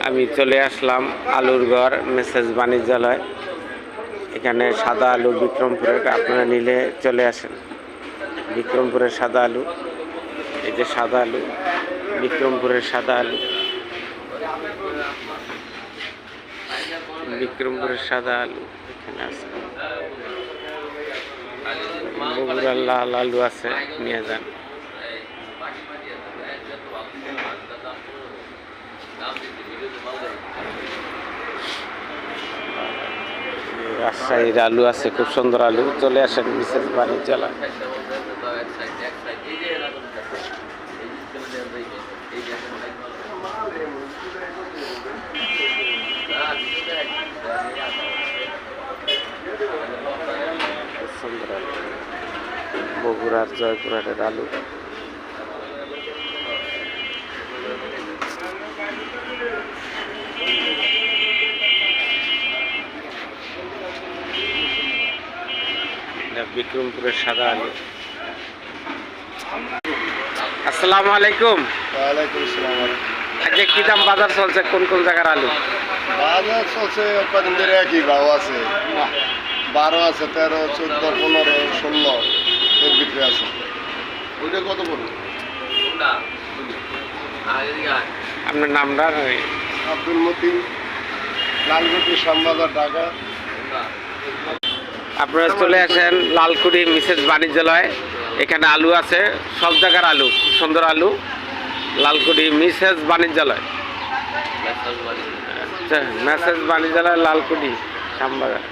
আমি চলে আসলাম আলুর ঘর মেসেজ বাণিজ্যালয়। এখানে সাদা আলু বিক্রমপুরের, আপনারা নিলে চলে আসেন। বিক্রমপুরের সাদা আলু, এই যে সাদা আলু, বিক্রমপুরের সাদা আলু, বিক্রমপুরের সাদা আলু এখানে আছে। বগুড়ার লাল আলু আছে, নিয়ে যান। রাজশাহীর আলু আছে, খুব সুন্দর আলু, চলে আসেন বিশেষ বাণিজ্যালয়। সুন্দর আলু, বগুড়ার জয়পুরহাটের আলু। বিক্রমপুরের সাদা আলু। আসসালামু আলাইকুম। ওয়ালাইকুম আসসালাম। আজকে কি দাম বাজার চলছে, কোন কোন জায়গার আলু? বাজার চলছে কদিন ধরে একই ভাও আছে, 12 আছে, 13, 14, 15, 16 এর ভিতরে আছে। ওইটা কত পড়বে? আপনার নামটা? আব্দুল মতিন, লালগুটি, শ্যামবাজার, ঢাকা। আপনারা চলে আসেন লালকুড়ি মিসেস বাণিজ্যালয়। এখানে আলু আছে, সব জায়গার আলু, সুন্দর আলু। লালকুড়ি মিসেস বাণিজ্যালয়, মেসেজ বাণিজ্যালয়, লালকুড়ি, শ্যামবাজার।